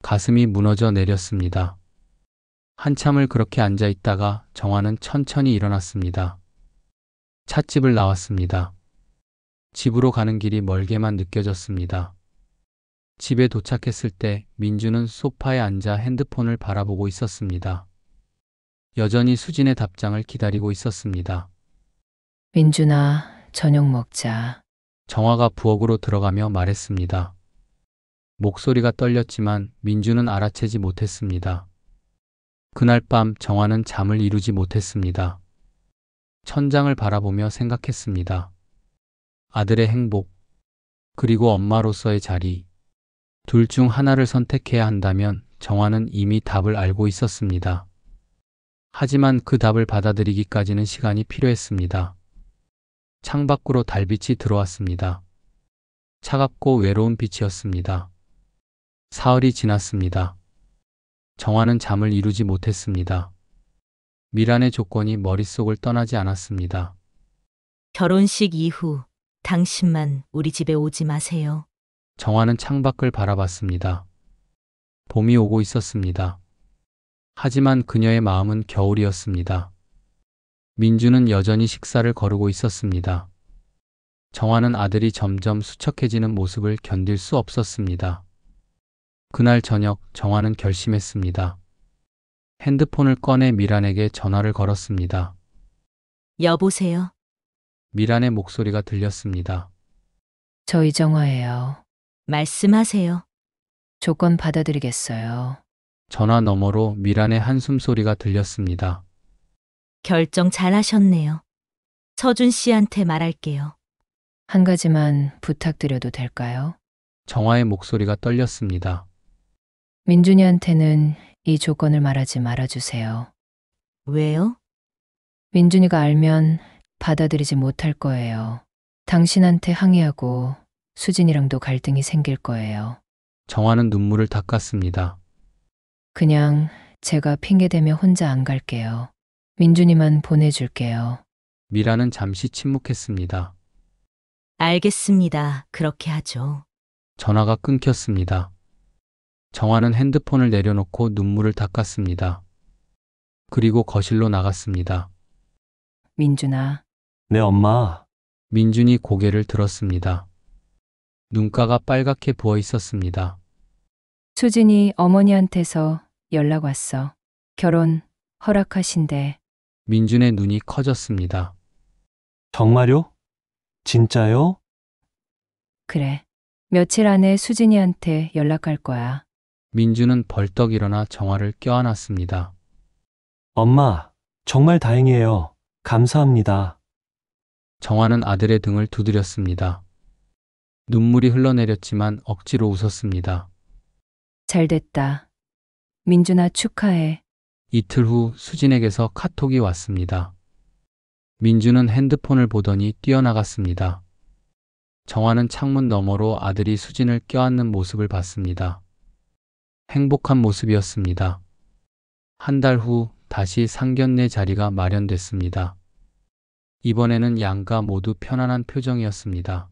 가슴이 무너져 내렸습니다. 한참을 그렇게 앉아 있다가 정화는 천천히 일어났습니다. 찻집을 나왔습니다. 집으로 가는 길이 멀게만 느껴졌습니다. 집에 도착했을 때 민주는 소파에 앉아 핸드폰을 바라보고 있었습니다. 여전히 수진의 답장을 기다리고 있었습니다. 민준아, 저녁 먹자. 정화가 부엌으로 들어가며 말했습니다. 목소리가 떨렸지만 민주는 알아채지 못했습니다. 그날 밤 정화는 잠을 이루지 못했습니다. 천장을 바라보며 생각했습니다. 아들의 행복, 그리고 엄마로서의 자리. 둘 중 하나를 선택해야 한다면 정화는 이미 답을 알고 있었습니다. 하지만 그 답을 받아들이기까지는 시간이 필요했습니다. 창밖으로 달빛이 들어왔습니다. 차갑고 외로운 빛이었습니다. 사흘이 지났습니다. 정화는 잠을 이루지 못했습니다. 미란의 조건이 머릿속을 떠나지 않았습니다. 결혼식 이후 당신만 우리 집에 오지 마세요. 정화는 창밖을 바라봤습니다. 봄이 오고 있었습니다. 하지만 그녀의 마음은 겨울이었습니다. 민주는 여전히 식사를 거르고 있었습니다. 정화는 아들이 점점 수척해지는 모습을 견딜 수 없었습니다. 그날 저녁 정화는 결심했습니다. 핸드폰을 꺼내 미란에게 전화를 걸었습니다. 여보세요? 미란의 목소리가 들렸습니다. 저 이정화예요. 말씀하세요. 조건 받아들이겠어요. 전화 너머로 미란의 한숨 소리가 들렸습니다. 결정 잘 하셨네요. 서준 씨한테 말할게요. 한 가지만 부탁드려도 될까요? 정화의 목소리가 떨렸습니다. 민준이한테는 이 조건을 말하지 말아주세요. 왜요? 민준이가 알면 받아들이지 못할 거예요. 당신한테 항의하고 수진이랑도 갈등이 생길 거예요. 정화는 눈물을 닦았습니다. 그냥 제가 핑계대며 혼자 안 갈게요. 민준이만 보내줄게요. 미라는 잠시 침묵했습니다. 알겠습니다. 그렇게 하죠. 전화가 끊겼습니다. 정화는 핸드폰을 내려놓고 눈물을 닦았습니다. 그리고 거실로 나갔습니다. 민준아, 네, 엄마. 민준이 고개를 들었습니다. 눈가가 빨갛게 부어 있었습니다. 수진이 어머니한테서 연락 왔어. 결혼 허락하신대. 민준의 눈이 커졌습니다. 정말요? 진짜요? 그래. 며칠 안에 수진이한테 연락할 거야. 민준은 벌떡 일어나 정화를 껴안았습니다. 엄마, 정말 다행이에요. 감사합니다. 정화는 아들의 등을 두드렸습니다. 눈물이 흘러내렸지만 억지로 웃었습니다. 잘 됐다. 민준아 축하해. 이틀 후 수진에게서 카톡이 왔습니다. 민준은 핸드폰을 보더니 뛰어나갔습니다. 정화는 창문 너머로 아들이 수진을 껴안는 모습을 봤습니다. 행복한 모습이었습니다. 한 달 후 다시 상견례 자리가 마련됐습니다. 이번에는 양가 모두 편안한 표정이었습니다.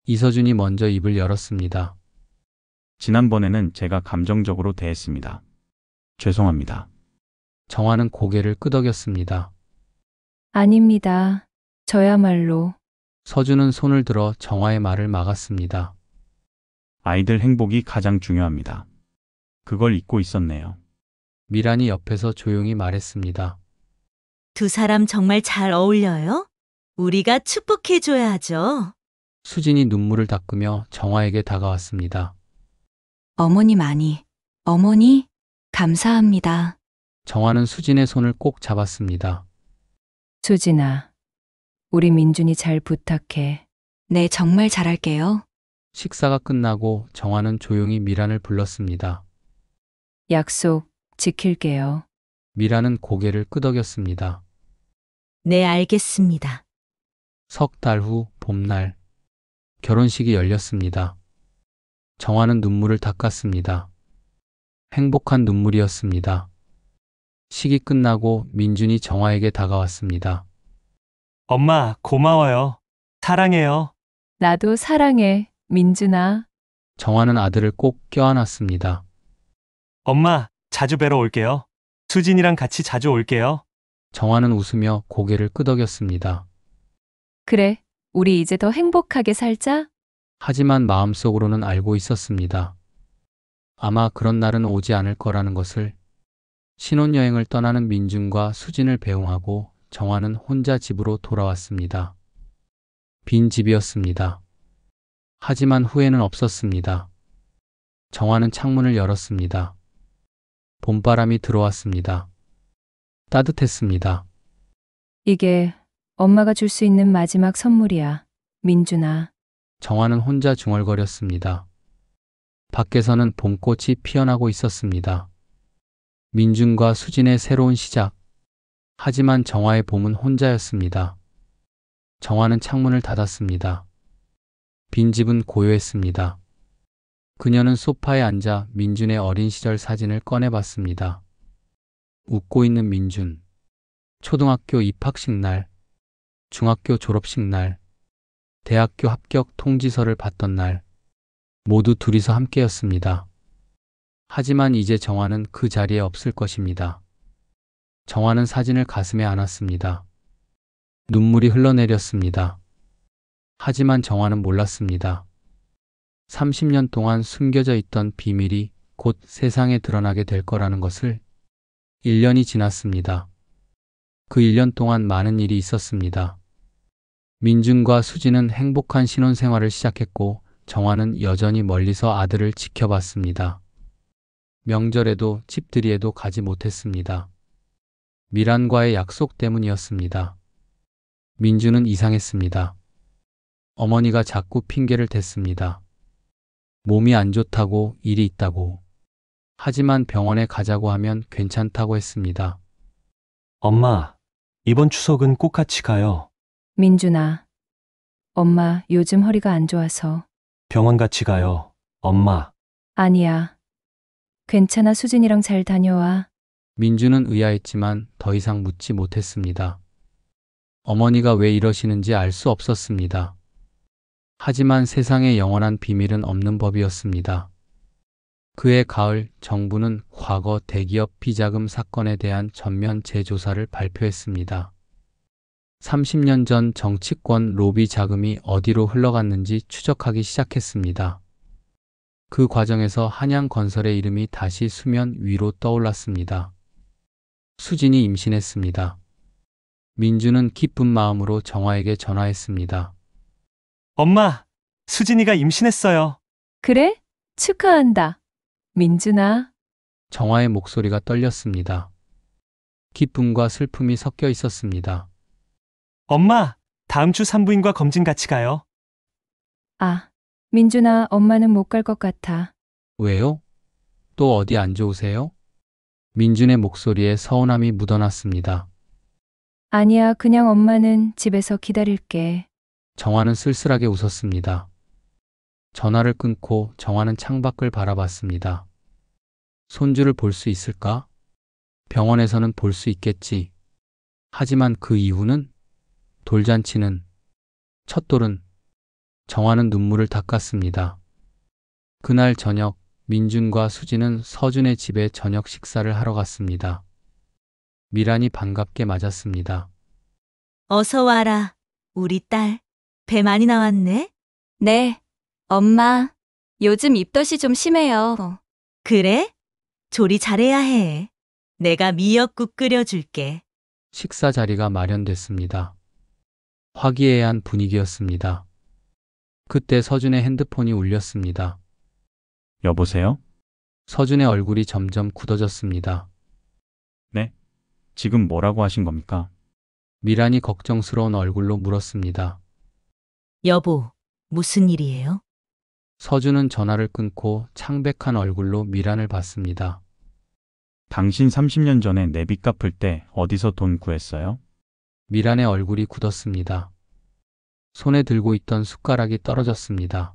이서준이 먼저 입을 열었습니다. 지난번에는 제가 감정적으로 대했습니다. 죄송합니다. 정화는 고개를 끄덕였습니다. 아닙니다. 저야말로. 서준은 손을 들어 정화의 말을 막았습니다. 아이들 행복이 가장 중요합니다. 그걸 잊고 있었네요. 미란이 옆에서 조용히 말했습니다. 두 사람 정말 잘 어울려요? 우리가 축복해줘야죠. 수진이 눈물을 닦으며 정화에게 다가왔습니다. 어머니 많이. 어머니, 감사합니다. 정화는 수진의 손을 꼭 잡았습니다. 수진아, 우리 민준이 잘 부탁해. 네, 정말 잘할게요. 식사가 끝나고 정화는 조용히 미란을 불렀습니다. 약속 지킬게요. 미란은 고개를 끄덕였습니다. 네, 알겠습니다. 석 달 후 봄날 결혼식이 열렸습니다. 정화는 눈물을 닦았습니다. 행복한 눈물이었습니다. 식이 끝나고 민준이 정화에게 다가왔습니다. 엄마, 고마워요. 사랑해요. 나도 사랑해, 민준아. 정화는 아들을 꼭 껴안았습니다. 엄마, 자주 뵈러 올게요. 수진이랑 같이 자주 올게요. 정화는 웃으며 고개를 끄덕였습니다. 그래, 우리 이제 더 행복하게 살자. 하지만 마음속으로는 알고 있었습니다. 아마 그런 날은 오지 않을 거라는 것을. 신혼여행을 떠나는 민준과 수진을 배웅하고 정화는 혼자 집으로 돌아왔습니다. 빈 집이었습니다. 하지만 후회는 없었습니다. 정화는 창문을 열었습니다. 봄바람이 들어왔습니다. 따뜻했습니다. 이게 엄마가 줄 수 있는 마지막 선물이야, 민준아. 정화는 혼자 중얼거렸습니다. 밖에서는 봄꽃이 피어나고 있었습니다. 민준과 수진의 새로운 시작. 하지만 정화의 봄은 혼자였습니다. 정화는 창문을 닫았습니다. 빈집은 고요했습니다. 그녀는 소파에 앉아 민준의 어린 시절 사진을 꺼내봤습니다. 웃고 있는 민준. 초등학교 입학식 날, 중학교 졸업식 날, 대학교 합격 통지서를 받던 날, 모두 둘이서 함께였습니다. 하지만 이제 정화는 그 자리에 없을 것입니다. 정화는 사진을 가슴에 안았습니다. 눈물이 흘러내렸습니다. 하지만 정화는 몰랐습니다. 30년 동안 숨겨져 있던 비밀이 곧 세상에 드러나게 될 거라는 것을. 1년이 지났습니다. 그 1년 동안 많은 일이 있었습니다. 민준과 수진은 행복한 신혼생활을 시작했고 정화는 여전히 멀리서 아들을 지켜봤습니다. 명절에도 집들이에도 가지 못했습니다. 미란과의 약속 때문이었습니다. 민준은 이상했습니다. 어머니가 자꾸 핑계를 댔습니다. 몸이 안 좋다고, 일이 있다고. 하지만 병원에 가자고 하면 괜찮다고 했습니다. 엄마, 이번 추석은 꼭 같이 가요. 민준아, 엄마 요즘 허리가 안 좋아서. 병원 같이 가요. 엄마. 아니야. 괜찮아, 수진이랑 잘 다녀와. 민준은 의아했지만 더 이상 묻지 못했습니다. 어머니가 왜 이러시는지 알 수 없었습니다. 하지만 세상에 영원한 비밀은 없는 법이었습니다. 그해 가을 정부는 과거 대기업 비자금 사건에 대한 전면 재조사를 발표했습니다. 30년 전 정치권 로비 자금이 어디로 흘러갔는지 추적하기 시작했습니다. 그 과정에서 한양건설의 이름이 다시 수면 위로 떠올랐습니다. 수진이 임신했습니다. 민주는 기쁜 마음으로 정화에게 전화했습니다. 엄마, 수진이가 임신했어요. 그래? 축하한다. 민준아. 정화의 목소리가 떨렸습니다. 기쁨과 슬픔이 섞여 있었습니다. 엄마, 다음 주 산부인과 검진 같이 가요. 아, 민준아, 엄마는 못 갈 것 같아. 왜요? 또 어디 안 좋으세요? 민준의 목소리에 서운함이 묻어났습니다. 아니야, 그냥 엄마는 집에서 기다릴게. 정화는 쓸쓸하게 웃었습니다. 전화를 끊고 정화는 창밖을 바라봤습니다. 손주를 볼 수 있을까? 병원에서는 볼 수 있겠지. 하지만 그 이후는? 돌잔치는? 첫돌은? 정화는 눈물을 닦았습니다. 그날 저녁 민준과 수진은 서준의 집에 저녁 식사를 하러 갔습니다. 미란이 반갑게 맞았습니다. 어서 와라, 우리 딸. 배 많이 나왔네? 네, 엄마. 요즘 입덧이 좀 심해요. 그래? 조리 잘해야 해. 내가 미역국 끓여줄게. 식사 자리가 마련됐습니다. 화기애애한 분위기였습니다. 그때 서준의 핸드폰이 울렸습니다. 여보세요? 서준의 얼굴이 점점 굳어졌습니다. 네? 지금 뭐라고 하신 겁니까? 미란이 걱정스러운 얼굴로 물었습니다. 여보, 무슨 일이에요? 서준은 전화를 끊고 창백한 얼굴로 미란을 봤습니다. 당신 30년 전에 내 빚 갚을 때 어디서 돈 구했어요? 미란의 얼굴이 굳었습니다. 손에 들고 있던 숟가락이 떨어졌습니다.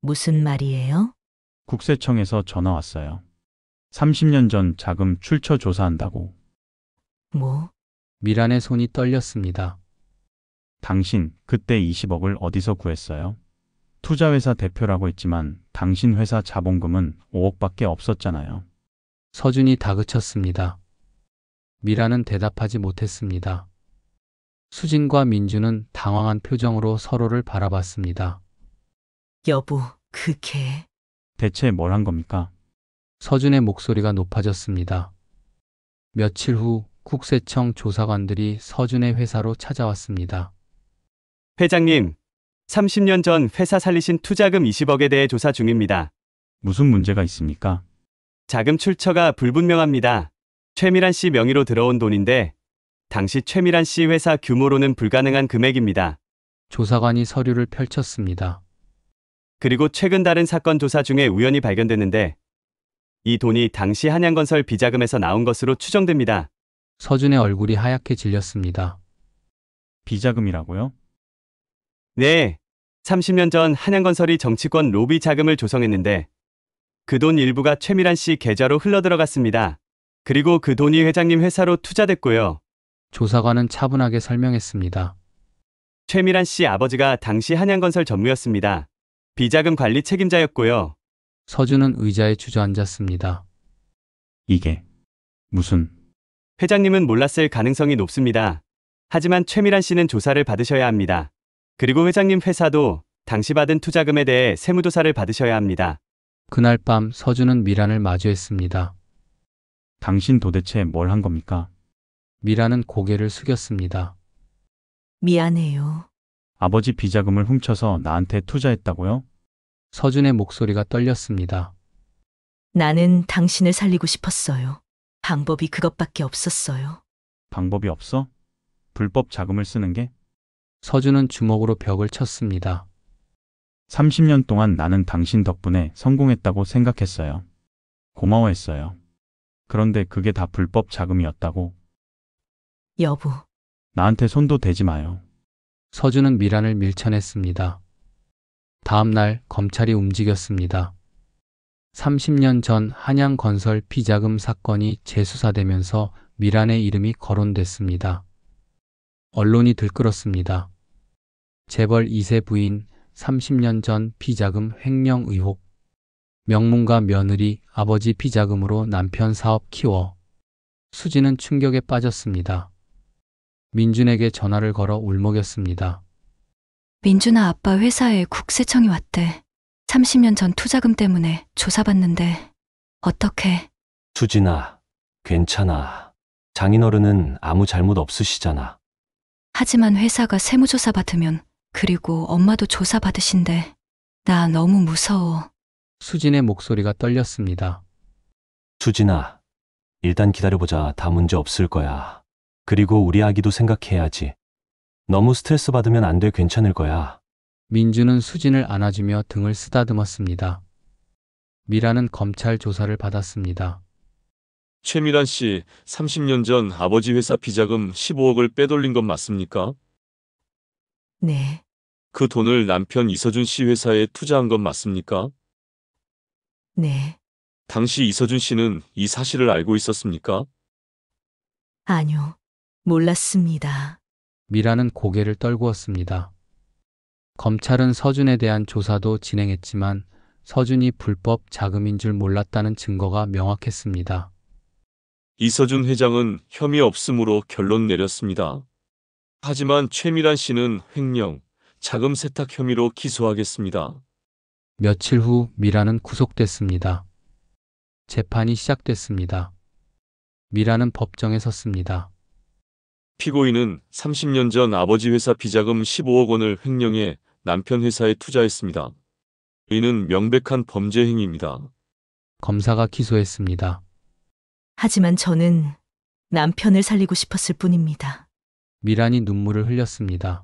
무슨 말이에요? 국세청에서 전화 왔어요. 30년 전 자금 출처 조사한다고. 뭐? 미란의 손이 떨렸습니다. 당신 그때 20억을 어디서 구했어요? 투자회사 대표라고 했지만 당신 회사 자본금은 5억밖에 없었잖아요. 서준이 다그쳤습니다. 미란은 대답하지 못했습니다. 수진과 민주는 당황한 표정으로 서로를 바라봤습니다. 여보, 그게... 대체 뭘 한 겁니까? 서준의 목소리가 높아졌습니다. 며칠 후 국세청 조사관들이 서준의 회사로 찾아왔습니다. 회장님, 30년 전 회사 살리신 투자금 20억에 대해 조사 중입니다. 무슨 문제가 있습니까? 자금 출처가 불분명합니다. 최미란 씨 명의로 들어온 돈인데 당시 최미란 씨 회사 규모로는 불가능한 금액입니다. 조사관이 서류를 펼쳤습니다. 그리고 최근 다른 사건 조사 중에 우연히 발견됐는데 이 돈이 당시 한양건설 비자금에서 나온 것으로 추정됩니다. 서준의 얼굴이 하얗게 질렸습니다. 비자금이라고요? 네, 30년 전 한양건설이 정치권 로비 자금을 조성했는데 그 돈 일부가 최미란 씨 계좌로 흘러들어갔습니다. 그리고 그 돈이 회장님 회사로 투자됐고요. 조사관은 차분하게 설명했습니다. 최미란 씨 아버지가 당시 한양건설 전무였습니다. 비자금 관리 책임자였고요. 서준은 의자에 주저앉았습니다. 이게 무슨... 회장님은 몰랐을 가능성이 높습니다. 하지만 최미란 씨는 조사를 받으셔야 합니다. 그리고 회장님 회사도 당시 받은 투자금에 대해 세무조사를 받으셔야 합니다. 그날 밤 서준은 미란을 마주했습니다. 당신 도대체 뭘 한 겁니까? 미란은 고개를 숙였습니다. 미안해요. 아버지 비자금을 훔쳐서 나한테 투자했다고요? 서준의 목소리가 떨렸습니다. 나는 당신을 살리고 싶었어요. 방법이 그것밖에 없었어요. 방법이 없어? 불법 자금을 쓰는 게? 서준은 주먹으로 벽을 쳤습니다. 30년 동안 나는 당신 덕분에 성공했다고 생각했어요. 고마워했어요. 그런데 그게 다 불법 자금이었다고. 여보, 나한테 손도 대지 마요. 서준은 미란을 밀쳐냈습니다. 다음 날 검찰이 움직였습니다. 30년 전 한양건설 비자금 사건이 재수사되면서 미란의 이름이 거론됐습니다. 언론이 들끓었습니다. 재벌 2세 부인 30년 전 비자금 횡령 의혹. 명문가 며느리 아버지 비자금으로 남편 사업 키워. 수지는 충격에 빠졌습니다. 민준에게 전화를 걸어 울먹였습니다. 민준아 아빠 회사에 국세청이 왔대. 30년 전 투자금 때문에 조사받는데 어떡해? 수진아, 괜찮아. 장인어른은 아무 잘못 없으시잖아. 하지만 회사가 세무조사 받으면 그리고 엄마도 조사 받으신대. 나 너무 무서워. 수진의 목소리가 떨렸습니다. 수진아, 일단 기다려보자. 다 문제 없을 거야. 그리고 우리 아기도 생각해야지. 너무 스트레스 받으면 안 돼. 괜찮을 거야. 민주는 수진을 안아주며 등을 쓰다듬었습니다. 미라는 검찰 조사를 받았습니다. 최미란 씨, 30년 전 아버지 회사 비자금 15억을 빼돌린 건 맞습니까? 네, 그 돈을 남편 이서준 씨 회사에 투자한 건 맞습니까? 네, 당시 이서준 씨는 이 사실을 알고 있었습니까? 아니요. 몰랐습니다. 미라는 고개를 떨구었습니다. 검찰은 서준에 대한 조사도 진행했지만 서준이 불법 자금인 줄 몰랐다는 증거가 명확했습니다. 이서준 회장은 혐의 없음으로 결론 내렸습니다. 하지만 최미란 씨는 횡령, 자금 세탁 혐의로 기소하겠습니다. 며칠 후 미라는 구속됐습니다. 재판이 시작됐습니다. 미라는 법정에 섰습니다. 피고인은 30년 전 아버지 회사 비자금 15억 원을 횡령해 남편 회사에 투자했습니다. 이는 명백한 범죄 행위입니다. 검사가 기소했습니다. 하지만 저는 남편을 살리고 싶었을 뿐입니다. 미란이 눈물을 흘렸습니다.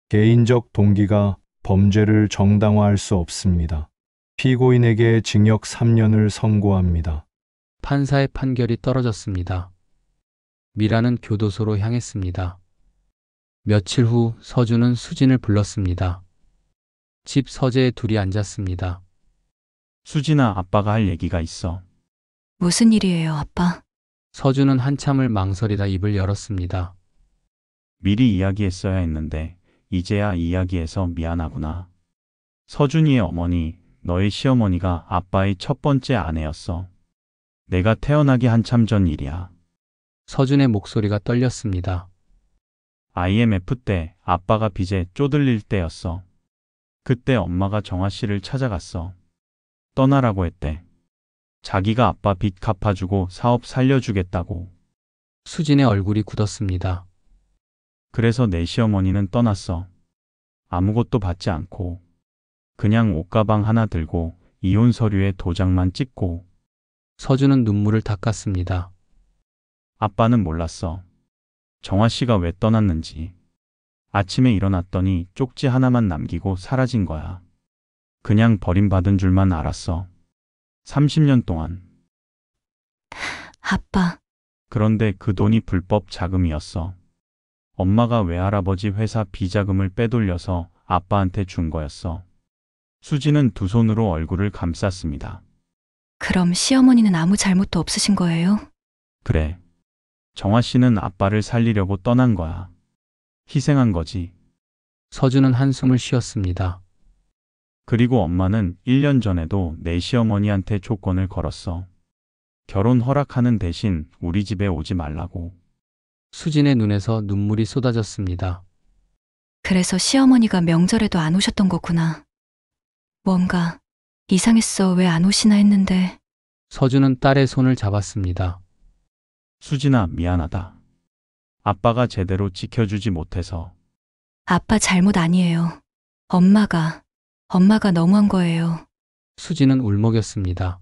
개인적 동기가 범죄를 정당화할 수 없습니다. 피고인에게 징역 3년을 선고합니다. 판사의 판결이 떨어졌습니다. 미라는 교도소로 향했습니다. 며칠 후 서준은 수진을 불렀습니다. 집 서재에 둘이 앉았습니다. 수진아, 아빠가 할 얘기가 있어. 무슨 일이에요, 아빠? 서준은 한참을 망설이다 입을 열었습니다. 미리 이야기했어야 했는데 이제야 이야기해서 미안하구나. 서준이의 어머니, 너의 시어머니가 아빠의 첫 번째 아내였어. 내가 태어나기 한참 전 일이야. 서준의 목소리가 떨렸습니다. IMF 때 아빠가 빚에 쪼들릴 때였어. 그때 엄마가 정아 씨를 찾아갔어. 떠나라고 했대. 자기가 아빠 빚 갚아주고 사업 살려주겠다고. 수진의 얼굴이 굳었습니다. 그래서 내 시어머니는 떠났어. 아무것도 받지 않고. 그냥 옷가방 하나 들고 이혼 서류에 도장만 찍고. 서준은 눈물을 닦았습니다. 아빠는 몰랐어. 정아 씨가 왜 떠났는지. 아침에 일어났더니 쪽지 하나만 남기고 사라진 거야. 그냥 버림받은 줄만 알았어. 30년 동안. 아빠, 그런데 그 돈이 불법 자금이었어. 엄마가 외할아버지 회사 비자금을 빼돌려서 아빠한테 준 거였어. 수지는 두 손으로 얼굴을 감쌌습니다. 그럼 시어머니는 아무 잘못도 없으신 거예요? 그래. 정아 씨는 아빠를 살리려고 떠난 거야. 희생한 거지. 서준은 한숨을 쉬었습니다. 그리고 엄마는 1년 전에도 내 시어머니한테 조건을 걸었어. 결혼 허락하는 대신 우리 집에 오지 말라고. 수진의 눈에서 눈물이 쏟아졌습니다. 그래서 시어머니가 명절에도 안 오셨던 거구나. 뭔가 이상했어. 왜 안 오시나 했는데. 서준은 딸의 손을 잡았습니다. 수진아, 미안하다. 아빠가 제대로 지켜주지 못해서. 아빠 잘못 아니에요. 엄마가 너무한 거예요. 수진은 울먹였습니다.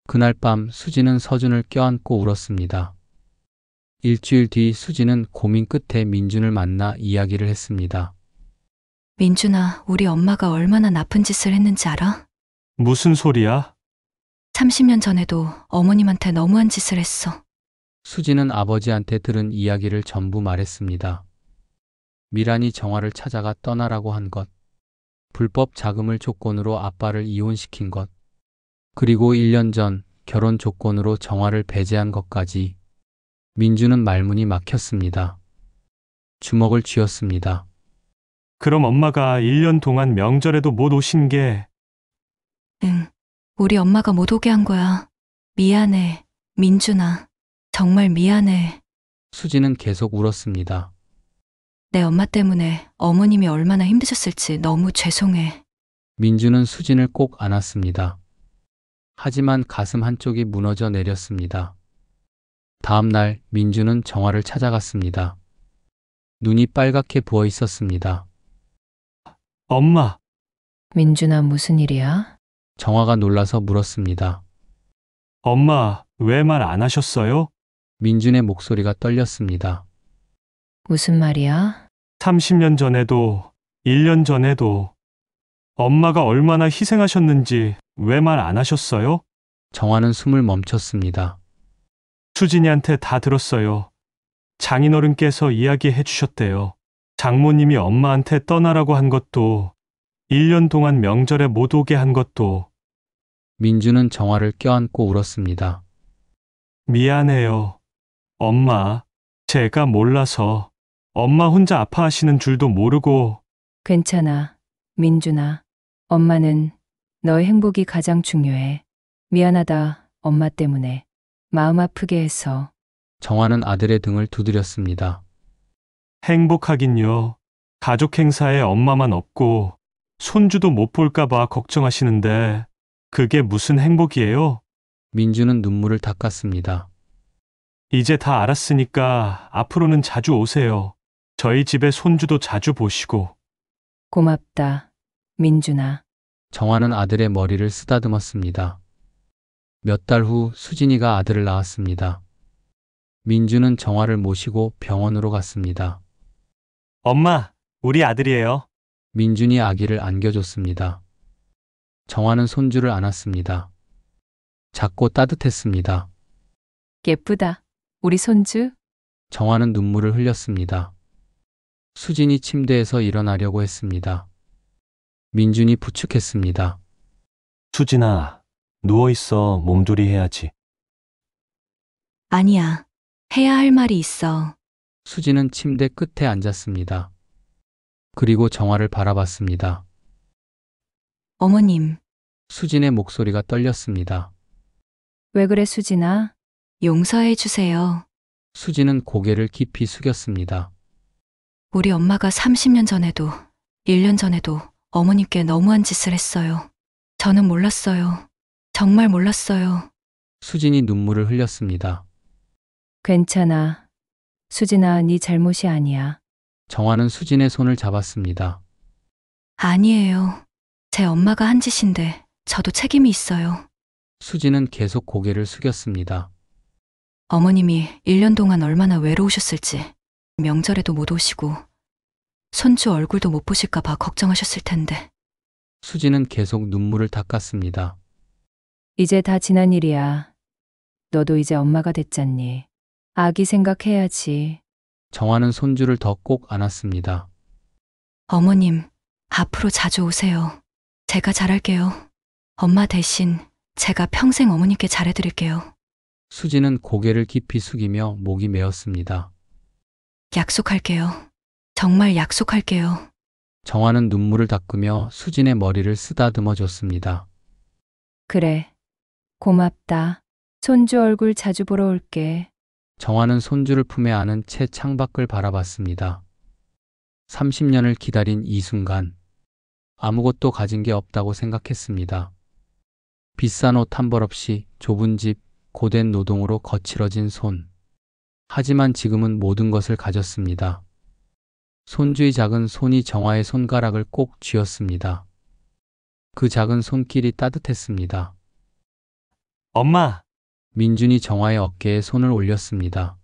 그날 밤 수진은 서준을 껴안고 울었습니다. 일주일 뒤 수진은 고민 끝에 민준을 만나 이야기를 했습니다. 민준아, 우리 엄마가 얼마나 나쁜 짓을 했는지 알아? 무슨 소리야? 30년 전에도 어머님한테 너무한 짓을 했어. 수진은 아버지한테 들은 이야기를 전부 말했습니다. 미란이 정화를 찾아가 떠나라고 한 것, 불법 자금을 조건으로 아빠를 이혼시킨 것, 그리고 1년 전 결혼 조건으로 정화를 배제한 것까지. 민주는 말문이 막혔습니다. 주먹을 쥐었습니다. 그럼 엄마가 1년 동안 명절에도 못 오신 게 응, 우리 엄마가 못 오게 한 거야. 미안해, 민준아. 정말 미안해. 수진은 계속 울었습니다. 내 엄마 때문에 어머님이 얼마나 힘드셨을지 너무 죄송해. 민주는 수진을 꼭 안았습니다. 하지만 가슴 한쪽이 무너져 내렸습니다. 다음 날 민주는 정화를 찾아갔습니다. 눈이 빨갛게 부어 있었습니다. 엄마, 민준아, 무슨 일이야? 정화가 놀라서 물었습니다. 엄마 왜 말 안 하셨어요? 민준의 목소리가 떨렸습니다. 무슨 말이야? 30년 전에도 1년 전에도 엄마가 얼마나 희생하셨는지 왜 말 안 하셨어요? 정화는 숨을 멈췄습니다. 수진이한테 다 들었어요. 장인어른께서 이야기해 주셨대요. 장모님이 엄마한테 떠나라고 한 것도 1년 동안 명절에 못 오게 한 것도. 민주는 정화를 껴안고 울었습니다. 미안해요. 엄마, 제가 몰라서 엄마 혼자 아파하시는 줄도 모르고. 괜찮아, 민준아. 엄마는 너의 행복이 가장 중요해. 미안하다, 엄마 때문에. 마음 아프게 해서. 정화는 아들의 등을 두드렸습니다. 행복하긴요. 가족 행사에 엄마만 없고 손주도 못 볼까봐 걱정하시는데 그게 무슨 행복이에요? 민주는 눈물을 닦았습니다. 이제 다 알았으니까 앞으로는 자주 오세요. 저희 집에 손주도 자주 보시고. 고맙다, 민준아. 정화는 아들의 머리를 쓰다듬었습니다. 몇 달 후 수진이가 아들을 낳았습니다. 민주는 정화를 모시고 병원으로 갔습니다. 엄마, 우리 아들이에요. 민준이 아기를 안겨줬습니다. 정화는 손주를 안았습니다. 작고 따뜻했습니다. 예쁘다. 우리 손주? 정화는 눈물을 흘렸습니다. 수진이 침대에서 일어나려고 했습니다. 민준이 부축했습니다. 수진아, 누워있어. 몸조리 해야지. 아니야. 해야 할 말이 있어. 수진은 침대 끝에 앉았습니다. 그리고 정화를 바라봤습니다. 어머님, 수진의 목소리가 떨렸습니다. 왜 그래, 수진아? 용서해 주세요. 수진은 고개를 깊이 숙였습니다. 우리 엄마가 30년 전에도, 1년 전에도 어머님께 너무한 짓을 했어요. 저는 몰랐어요. 정말 몰랐어요. 수진이 눈물을 흘렸습니다. 괜찮아. 수진아, 네 잘못이 아니야. 정화는 수진의 손을 잡았습니다. 아니에요. 제 엄마가 한 짓인데 저도 책임이 있어요. 수진은 계속 고개를 숙였습니다. 어머님이 1년 동안 얼마나 외로우셨을지 명절에도 못 오시고 손주 얼굴도 못 보실까 봐 걱정하셨을 텐데. 수진은 계속 눈물을 닦았습니다. 이제 다 지난 일이야. 너도 이제 엄마가 됐잖니. 아기 생각해야지. 정화는 손주를 더 꼭 안았습니다. 어머님, 앞으로 자주 오세요. 제가 잘할게요. 엄마 대신 제가 평생 어머님께 잘해드릴게요. 수진은 고개를 깊이 숙이며 목이 메었습니다. 약속할게요. 정말 약속할게요. 정화는 눈물을 닦으며 수진의 머리를 쓰다듬어 줬습니다. 그래. 고맙다. 손주 얼굴 자주 보러 올게. 정화는 손주를 품에 안은 채 창밖을 바라봤습니다. 30년을 기다린 이 순간 아무것도 가진 게 없다고 생각했습니다. 비싼 옷 한 벌 없이 좁은 집, 고된 노동으로 거칠어진 손. 하지만 지금은 모든 것을 가졌습니다. 손주의 작은 손이 정화의 손가락을 꼭 쥐었습니다. 그 작은 손길이 따뜻했습니다. 엄마, 민준이 정화의 어깨에 손을 올렸습니다.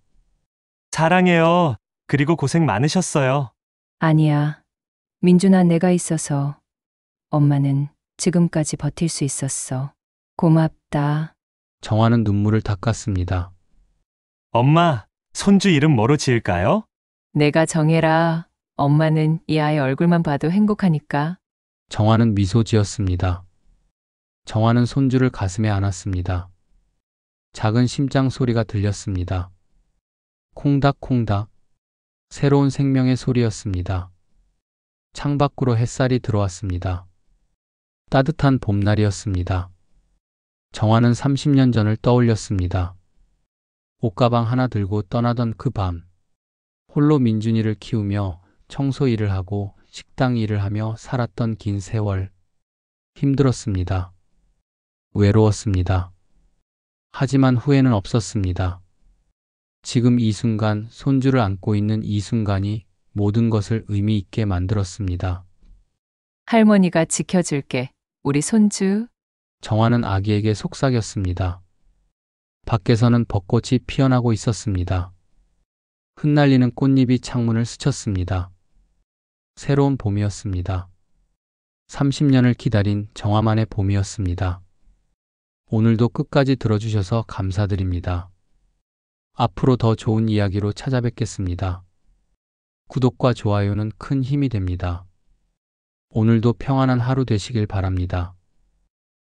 사랑해요. 그리고 고생 많으셨어요. 아니야. 민준아, 내가 있어서 엄마는 지금까지 버틸 수 있었어. 고맙다. 정화는 눈물을 닦았습니다. 엄마, 손주 이름 뭐로 지을까요? 내가 정해라. 엄마는 이 아이 얼굴만 봐도 행복하니까. 정화는 미소 지었습니다. 정화는 손주를 가슴에 안았습니다. 작은 심장 소리가 들렸습니다. 콩닥콩닥. 새로운 생명의 소리였습니다. 창밖으로 햇살이 들어왔습니다. 따뜻한 봄날이었습니다. 정화는 30년 전을 떠올렸습니다. 옷가방 하나 들고 떠나던 그 밤. 홀로 민준이를 키우며 청소 일을 하고 식당 일을 하며 살았던 긴 세월. 힘들었습니다. 외로웠습니다. 하지만 후회는 없었습니다. 지금 이 순간, 손주를 안고 있는 이 순간이 모든 것을 의미 있게 만들었습니다. 할머니가 지켜줄게. 우리 손주. 정화는 아기에게 속삭였습니다. 밖에서는 벚꽃이 피어나고 있었습니다. 흩날리는 꽃잎이 창문을 스쳤습니다. 새로운 봄이었습니다. 30년을 기다린 정화만의 봄이었습니다. 오늘도 끝까지 들어주셔서 감사드립니다. 앞으로 더 좋은 이야기로 찾아뵙겠습니다. 구독과 좋아요는 큰 힘이 됩니다. 오늘도 평안한 하루 되시길 바랍니다.